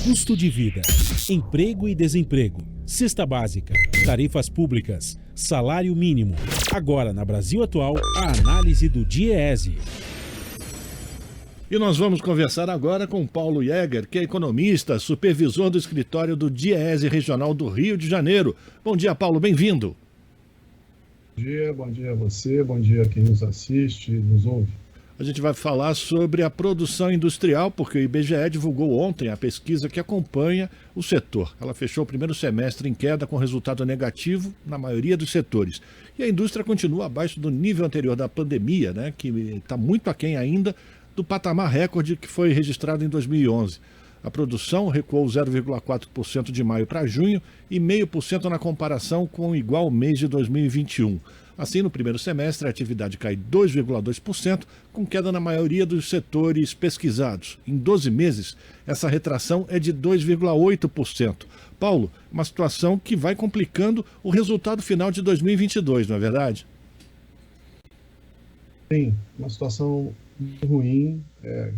Custo de vida, emprego e desemprego, cesta básica, tarifas públicas, salário mínimo. Agora, na Brasil Atual, a análise do DIEESE. E nós vamos conversar agora com Paulo Jäger, que é economista, supervisor do escritório do DIEESE Regional do Rio de Janeiro. Bom dia, Paulo, bem-vindo. Bom dia a você, bom dia a quem nos assiste e nos ouve. A gente vai falar sobre a produção industrial, porque o IBGE divulgou ontem a pesquisa que acompanha o setor. Ela fechou o primeiro semestre em queda com resultado negativo na maioria dos setores. E a indústria continua abaixo do nível anterior da pandemia, né, que está muito aquém ainda do patamar recorde que foi registrado em 2011. A produção recuou 0,4% de maio para junho e 0,5% na comparação com o igual mês de 2021. Assim, no primeiro semestre, a atividade cai 2,2%, com queda na maioria dos setores pesquisados. Em 12 meses, essa retração é de 2,8%. Paulo, uma situação que vai complicando o resultado final de 2022, não é verdade? Sim, uma situação muito ruim,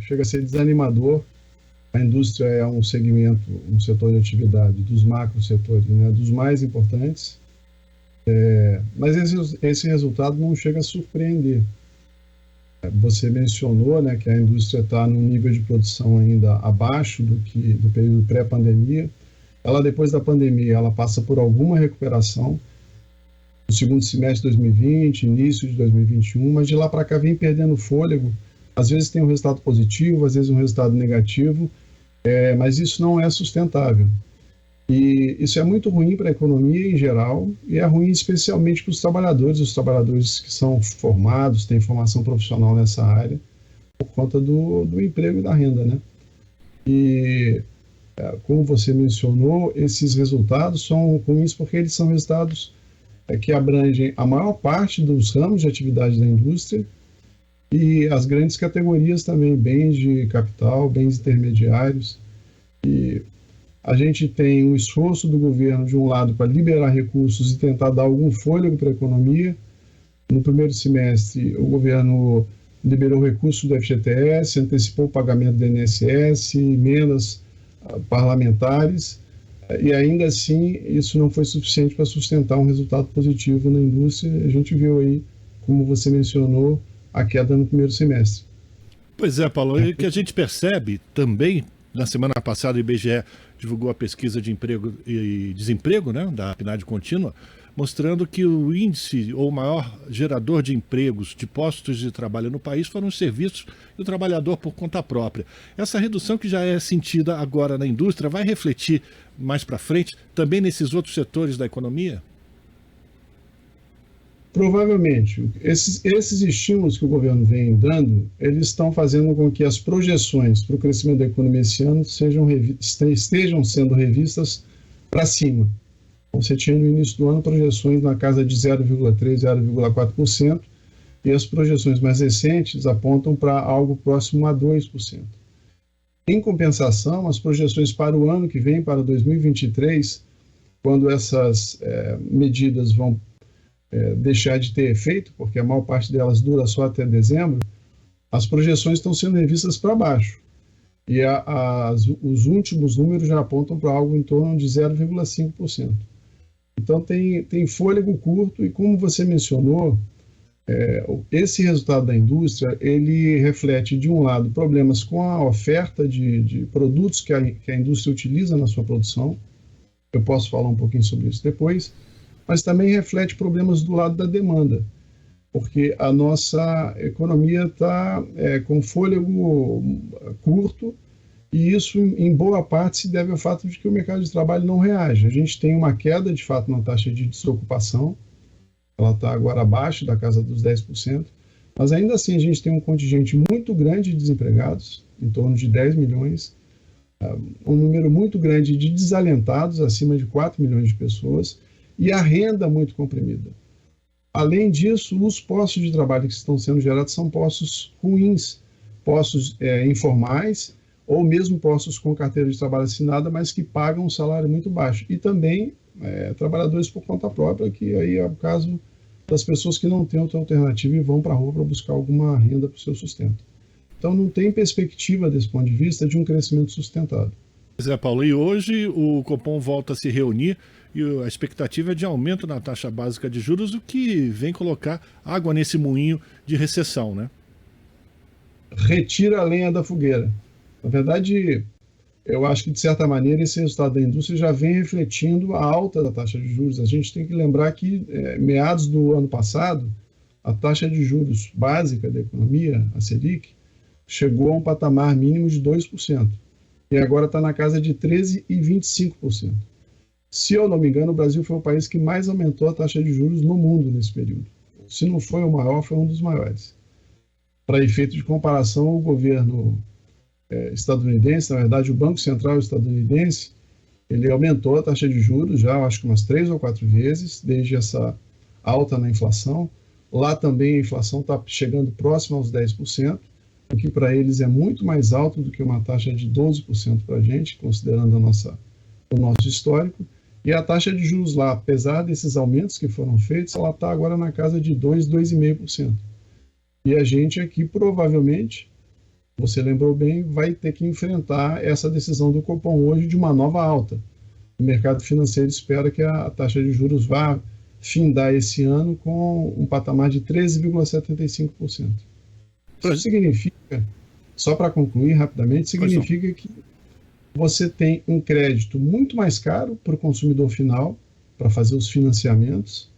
chega a ser desanimador. A indústria é um segmento, um setor de atividade dos macro setores, né, dos mais importantes. Mas esse resultado não chega a surpreender. Você mencionou, né, que a indústria está num nível de produção ainda abaixo do período pré-pandemia. Ela, depois da pandemia, ela passa por alguma recuperação no segundo semestre de 2020, início de 2021, mas de lá para cá vem perdendo fôlego. Às vezes tem um resultado positivo, às vezes um resultado negativo, mas isso não é sustentável. E isso é muito ruim para a economia em geral e é ruim especialmente para os trabalhadores que são formados, têm formação profissional nessa área, por conta do emprego e da renda, né? E, como você mencionou, esses resultados são ruins porque eles são resultados que abrangem a maior parte dos ramos de atividade da indústria e as grandes categorias também, bens de capital, bens intermediários. E a gente tem um esforço do governo, de um lado, para liberar recursos e tentar dar algum fôlego para a economia. No primeiro semestre, o governo liberou recursos do FGTS, antecipou o pagamento do INSS, emendas parlamentares, e ainda assim isso não foi suficiente para sustentar um resultado positivo na indústria. A gente viu aí, como você mencionou, a queda no primeiro semestre. Pois é, Paulo, e que a gente percebe também, na semana passada o IBGE divulgou a pesquisa de emprego e desemprego, né, da PNAD contínua, mostrando que o índice ou o maior gerador de empregos, de postos de trabalho no país foram os serviços e o trabalhador por conta própria. Essa redução que já é sentida agora na indústria vai refletir mais para frente também nesses outros setores da economia? Provavelmente. Esses estímulos que o governo vem dando, eles estão fazendo com que as projeções para o crescimento da economia esse ano estejam sendo revistas para cima. Você tinha no início do ano projeções na casa de 0,3%, 0,4%, e as projeções mais recentes apontam para algo próximo a 2%. Em compensação, as projeções para o ano que vem, para 2023, quando essas medidas vão deixar de ter efeito, porque a maior parte delas dura só até dezembro, as projeções estão sendo revistas para baixo. E os últimos números já apontam para algo em torno de 0,5%. Então tem fôlego curto e, como você mencionou, esse resultado da indústria, ele reflete, de um lado, problemas com a oferta de produtos que a indústria utiliza na sua produção. Eu posso falar um pouquinho sobre isso depois, mas também reflete problemas do lado da demanda, porque a nossa economia está com fôlego curto, e isso, em boa parte, se deve ao fato de que o mercado de trabalho não reage. A gente tem uma queda, de fato, na taxa de desocupação, ela está agora abaixo da casa dos 10%, mas ainda assim a gente tem um contingente muito grande de desempregados, em torno de 10 milhões, um número muito grande de desalentados, acima de 4 milhões de pessoas, e a renda muito comprimida. Além disso, os postos de trabalho que estão sendo gerados são postos ruins, postos informais, ou mesmo postos com carteira de trabalho assinada, mas que pagam um salário muito baixo. E também trabalhadores por conta própria, que aí é o caso das pessoas que não têm outra alternativa e vão para a rua para buscar alguma renda para o seu sustento. Então não tem perspectiva desse ponto de vista de um crescimento sustentado. Pois é, Paulo, e hoje o Copom volta a se reunir e a expectativa é de aumento na taxa básica de juros, o que vem colocar água nesse moinho de recessão, né? Retira a lenha da fogueira. Na verdade, eu acho que, de certa maneira, esse resultado da indústria já vem refletindo a alta da taxa de juros. A gente tem que lembrar que, meados do ano passado, a taxa de juros básica da economia, a Selic, chegou a um patamar mínimo de 2%. E agora está na casa de 13,25%. Se eu não me engano, o Brasil foi o país que mais aumentou a taxa de juros no mundo nesse período. Se não foi o maior, foi um dos maiores. Para efeito de comparação, o governo estadunidense, na verdade o Banco Central estadunidense, ele aumentou a taxa de juros já, acho que umas 3 ou 4 vezes, desde essa alta na inflação. Lá também a inflação está chegando próximo aos 10%, o que para eles é muito mais alto do que uma taxa de 12% para a gente, considerando o nosso histórico. E a taxa de juros lá, apesar desses aumentos que foram feitos, ela está agora na casa de 2,5%. E a gente aqui, provavelmente, você lembrou bem, vai ter que enfrentar essa decisão do Copom hoje de uma nova alta. O mercado financeiro espera que a taxa de juros vá findar esse ano com um patamar de 13,75%. Isso significa, só para concluir rapidamente, significa que você tem um crédito muito mais caro para o consumidor final, para fazer os financiamentos.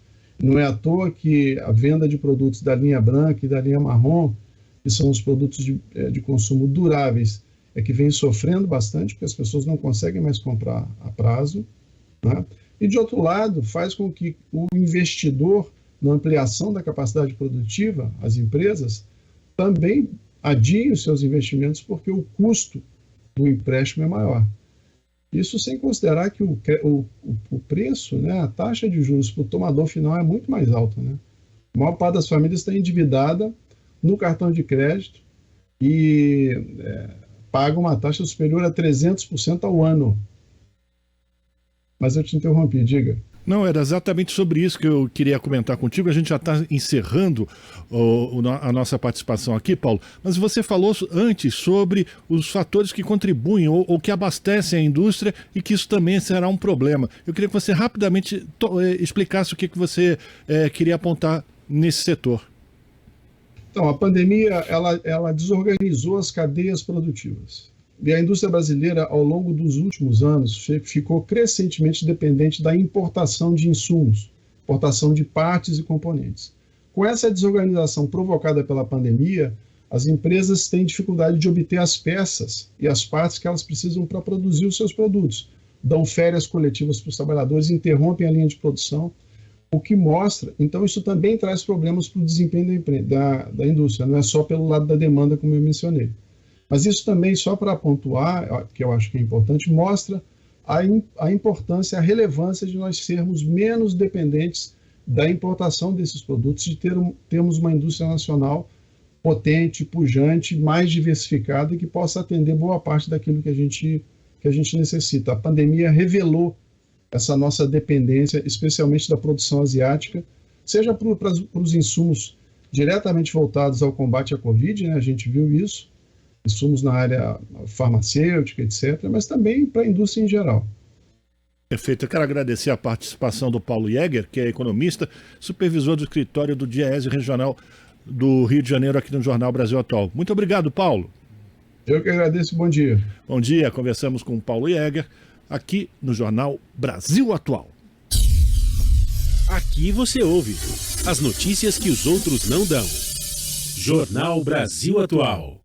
Não é à toa que a venda de produtos da linha branca e da linha marrom, que são os produtos de consumo duráveis, é que vem sofrendo bastante, porque as pessoas não conseguem mais comprar a prazo, né? E, de outro lado, faz com que o investidor, na ampliação da capacidade produtiva, as empresas, também adiem os seus investimentos, porque o custo do empréstimo é maior. Isso sem considerar que o preço, né, a taxa de juros para o tomador final é muito mais alta, né? A maior parte das famílias está endividada no cartão de crédito e paga uma taxa superior a 300% ao ano. Mas eu te interrompi, diga. Não, era exatamente sobre isso que eu queria comentar contigo. A gente já está encerrando a nossa participação aqui, Paulo. Mas você falou antes sobre os fatores que contribuem ou que abastecem a indústria e que isso também será um problema. Eu queria que você rapidamente explicasse o que você queria apontar nesse setor. Então, a pandemia ela desorganizou as cadeias produtivas. E a indústria brasileira, ao longo dos últimos anos, ficou crescentemente dependente da importação de insumos, importação de partes e componentes. Com essa desorganização provocada pela pandemia, as empresas têm dificuldade de obter as peças e as partes que elas precisam para produzir os seus produtos. Dão férias coletivas para os trabalhadores, interrompem a linha de produção, o que mostra... Então, isso também traz problemas para o desempenho da indústria, não é só pelo lado da demanda, como eu mencionei. Mas isso também, só para pontuar, que eu acho que é importante, mostra a importância, a relevância de nós sermos menos dependentes da importação desses produtos, de termos uma indústria nacional potente, pujante, mais diversificada e que possa atender boa parte daquilo que a gente necessita. A pandemia revelou essa nossa dependência, especialmente da produção asiática, seja para os insumos diretamente voltados ao combate à Covid, né? A gente viu isso, insumos na área farmacêutica, etc., mas também para a indústria em geral. Perfeito. Eu quero agradecer a participação do Paulo Jäger, que é economista, supervisor do escritório do Diese Regional do Rio de Janeiro, aqui no Jornal Brasil Atual. Muito obrigado, Paulo. Eu que agradeço. Bom dia. Bom dia. Conversamos com o Paulo Jäger, aqui no Jornal Brasil Atual. Aqui você ouve as notícias que os outros não dão. Jornal Brasil Atual.